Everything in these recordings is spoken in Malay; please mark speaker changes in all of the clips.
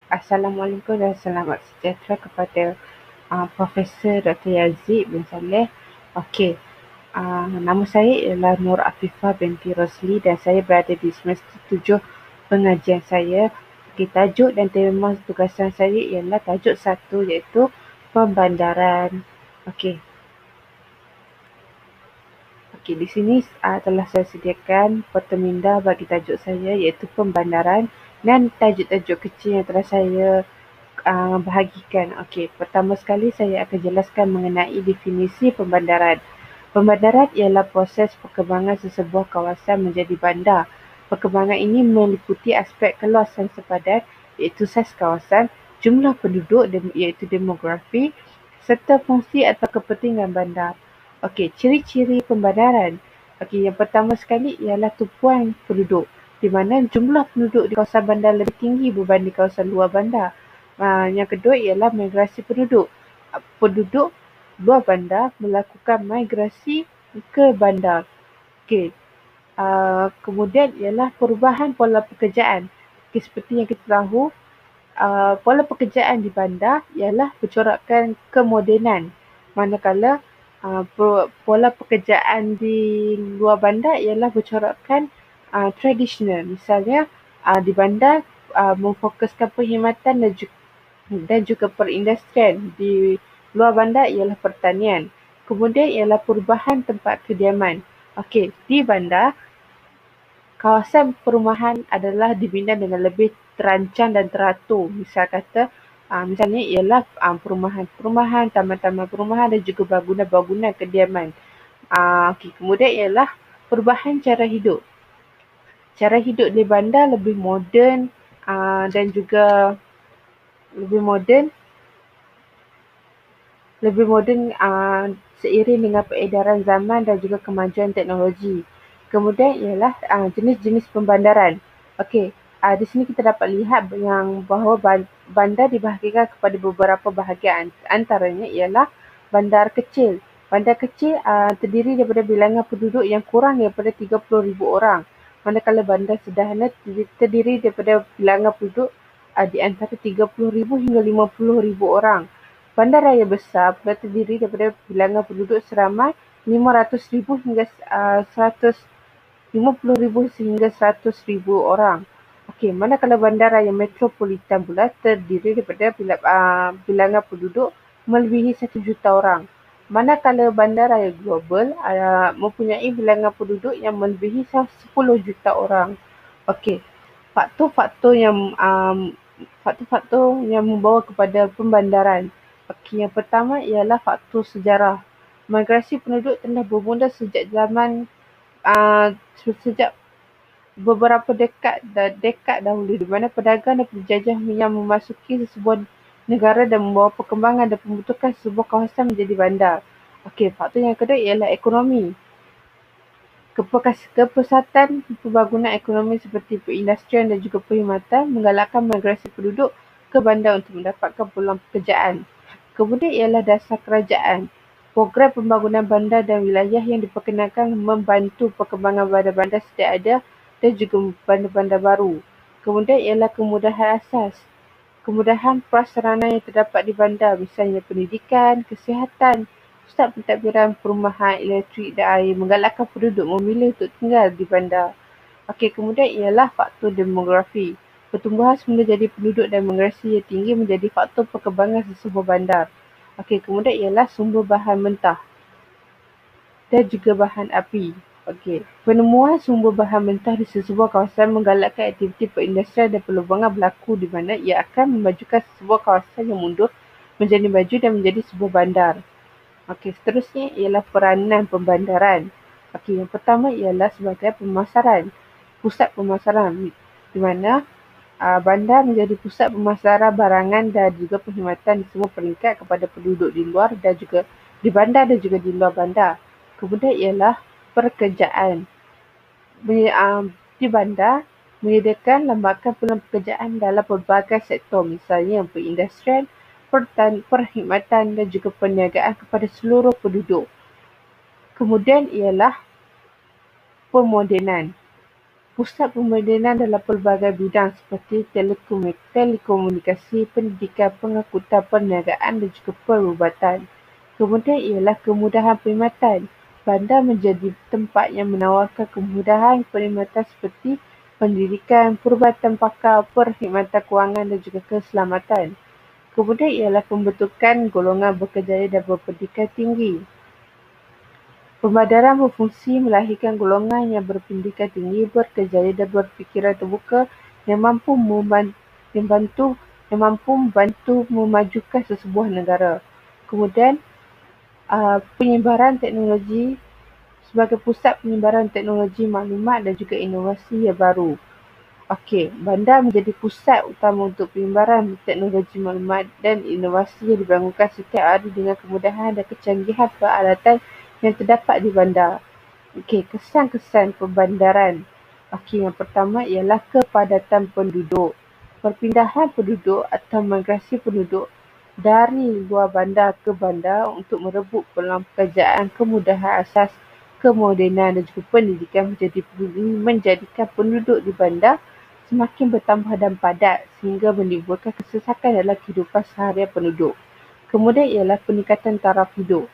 Speaker 1: Assalamualaikum dan selamat sejahtera kepada Profesor Dr. Yazid bin Saleh. Okey, nama saya ialah Nur Afifah binti Rosli dan saya berada di semester 7 pengajian saya. Okey, tajuk dan tema tugasan saya ialah tajuk 1 iaitu pembandaran. Okey, okey, di sini telah saya sediakan peta minda bagi tajuk saya iaitu pembandaran dan tajuk-tajuk kecil yang telah saya bahagikan. Okey, pertama sekali saya akan jelaskan mengenai definisi pembandaran. Pembandaran ialah proses perkembangan sesebuah kawasan menjadi bandar. Perkembangan ini meliputi aspek keluasan sepadan iaitu saiz kawasan, jumlah penduduk iaitu demografi serta fungsi atau kepentingan bandar. Okey, ciri-ciri pembandaran. Okey, yang pertama sekali ialah tumpuan penduduk di mana jumlah penduduk di kawasan bandar lebih tinggi berbanding kawasan luar bandar. Yang kedua ialah migrasi penduduk. Penduduk luar bandar melakukan migrasi ke bandar. Okey. Kemudian ialah perubahan pola pekerjaan. Okay, seperti yang kita tahu, pola pekerjaan di bandar ialah bercorakkan kemodenan. Manakala pola pekerjaan di luar bandar ialah bercorakkan tradisional. Misalnya di bandar memfokuskan perkhidmatan dan juga perindustrian. Di luar bandar ialah pertanian. Kemudian ialah perubahan tempat kediaman. Okey, di bandar kawasan perumahan adalah dibina dengan lebih terancang dan teratur. Misalnya ialah perumahan, taman-taman perumahan dan juga bangunan-bangunan kediaman. Okey, kemudian ialah perubahan cara hidup. Cara hidup di bandar dan juga lebih moden seiring dengan peredaran zaman dan juga kemajuan teknologi. Kemudian ialah jenis-jenis pembandaran. Okey, di sini kita dapat lihat yang bahawa bandar dibahagikan kepada beberapa bahagian. Antaranya ialah bandar kecil. Bandar kecil terdiri daripada bilangan penduduk yang kurang daripada 30,000 orang. Manakala bandar sederhana terdiri daripada bilangan penduduk di antara 30,000 hingga 50,000 orang. Bandaraya besar terdiri daripada bilangan penduduk seramai 500,000 hingga 150,000 sehingga 100,000 orang. Okey, manakala bandaraya metropolitan pula terdiri daripada bilangan penduduk melebihi 1 juta orang. Manakala bandaraya global mempunyai bilangan penduduk yang melebihi 10 juta orang. Okey, faktor-faktor yang membawa kepada pembandaran. Okey, yang pertama ialah faktor sejarah. Migrasi penduduk telah bermula sejak beberapa dekad dahulu di mana pedagang dan penjajah yang memasuki sebuah negara dan membawa perkembangan dan pembentukan sebuah kawasan menjadi bandar. Okey, faktor yang kedua ialah ekonomi. Kepesatan pembangunan ekonomi seperti perindustrian dan juga perkhidmatan menggalakkan migrasi penduduk ke bandar untuk mendapatkan peluang pekerjaan. Kemudian ialah dasar kerajaan. Program pembangunan bandar dan wilayah yang diperkenalkan membantu perkembangan bandar-bandar sedia ada dan juga bandar-bandar baru. Kemudian ialah kemudahan asas. Kemudahan prasarana yang terdapat di bandar, misalnya pendidikan, kesihatan, pusat pentadbiran, perumahan, elektrik dan air menggalakkan penduduk memilih untuk tinggal di bandar. Okey, kemudian ialah faktor demografi. Pertumbuhan semula jadi penduduk dan migrasi yang tinggi menjadi faktor perkembangan sesebuah bandar. Okey, kemudian ialah sumber bahan mentah dan juga bahan api. Okey, penemuan sumber bahan mentah di sesebuah kawasan menggalakkan aktiviti perindustrian dan perlumbungan berlaku di mana ia akan memajukan sesebuah kawasan yang mundur menjadi maju dan menjadi sebuah bandar. Okey, seterusnya ialah peranan pembandaran. Okey, yang pertama ialah sebagai pemasaran. Pusat pemasaran di mana bandar menjadi pusat pemasaran barangan dan juga perkhidmatan di semua peringkat kepada penduduk di luar dan juga di bandar dan juga di luar bandar. Kemudian ialah pekerjaan. Di bandar menyediakan lembaga peluang pekerjaan dalam pelbagai sektor, misalnya perindustrian, perkhidmatan dan juga perniagaan kepada seluruh penduduk. Kemudian ialah pemodenan. Pusat pembandaran dalam pelbagai bidang seperti telekomunikasi, pendidikan, pengangkutan, perniagaan dan juga perubatan. Kemudian ialah kemudahan perkhidmatan. Bandar menjadi tempat yang menawarkan kemudahan perkhidmatan seperti pendidikan, perubatan pakar, perkhidmatan kewangan dan juga keselamatan. Kemudian ialah pembentukan golongan berkejayaan dan berpendidikan tinggi. Pembandaran berfungsi melahirkan golongan yang berpendidikan tinggi, berkejayaan dan berfikiran terbuka yang membantu memajukan sesebuah negara. Kemudian penyebaran teknologi sebagai pusat penyebaran teknologi maklumat dan juga inovasi yang baru. Okey, bandar menjadi pusat utama untuk penyebaran teknologi maklumat dan inovasi yang dibangunkan setiap hari dengan kemudahan dan kecanggihan peralatan yang terdapat di bandar. Okey, kesan-kesan perbandaran. Okey, yang pertama ialah kepadatan penduduk. Perpindahan penduduk atau migrasi penduduk dari luar bandar ke bandar untuk merebut peluang pekerjaan, kemudahan asas, kemodenan dan juga pendidikan menjadikan penduduk di bandar semakin bertambah dan padat sehingga menimbulkan kesesakan dalam kehidupan seharian penduduk. Kemudian ialah peningkatan taraf hidup.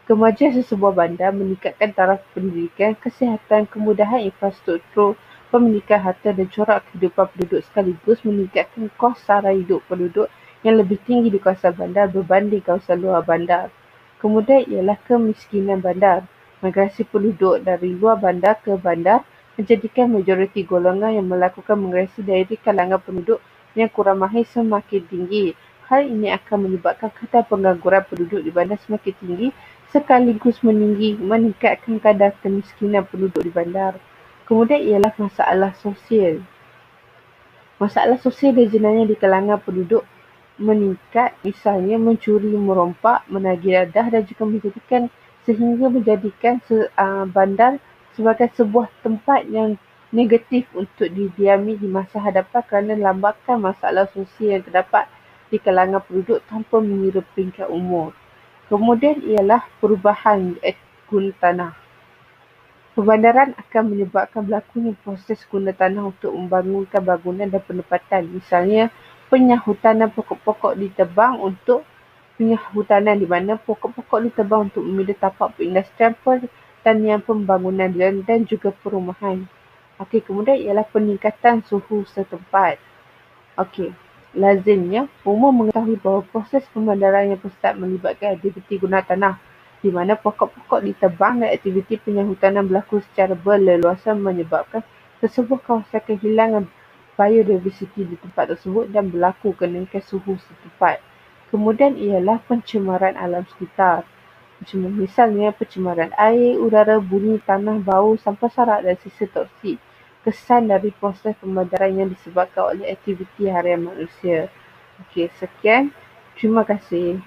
Speaker 1: Kemajuan sesebuah bandar meningkatkan taraf pendidikan, kesihatan, kemudahan infrastruktur, pemilikan harta dan corak kehidupan penduduk sekaligus meningkatkan kos sara hidup penduduk yang lebih tinggi di kawasan bandar berbanding kawasan luar bandar. Kemudian ialah kemiskinan bandar. Migrasi penduduk dari luar bandar ke bandar menjadikan majoriti golongan yang melakukan migrasi dari kalangan penduduk yang kurang mahir semakin tinggi. Hal ini akan menyebabkan kadar pengangguran penduduk di bandar semakin tinggi sekaligus meningkatkan kadar kemiskinan penduduk di bandar. Kemudian ialah masalah sosial. Masalah sosial dan jenayah di kalangan penduduk meningkat, misalnya mencuri, merompak, menagih dadah dan juga menjadikan bandar sebagai sebuah tempat yang negatif untuk didiami di masa hadapan kerana lambakan masalah sosial yang terdapat di kalangan penduduk tanpa mengira peringkat umur. Kemudian ialah perubahan guna tanah. Pembandaran akan menyebabkan berlakunya proses guna tanah untuk membangunkan bangunan dan penempatan. Misalnya, penyahutanan pokok-pokok ditebang untuk penyahutanan di mana pokok-pokok ditebang untuk memilih tapak perindustrian, pertanian, pembangunan dan juga perumahan. Okey, kemudian ialah peningkatan suhu setempat. Okey, lazimnya umum mengetahui bahawa proses pembandaran yang pesat melibatkan aktiviti guna tanah di mana pokok-pokok ditebang dan aktiviti penyahutanan berlaku secara berleluasa menyebabkan sesebuah kawasan kehilangan biodiversiti di tempat tersebut dan berlaku kenaikan suhu setempat. Kemudian ialah pencemaran alam sekitar. Misalnya pencemaran air, udara, bunyi, tanah, bau, sampah sarak dan sisa toksik. Kesan dari proses pembandaran yang disebabkan oleh aktiviti harian manusia. Okey, sekian. Terima kasih.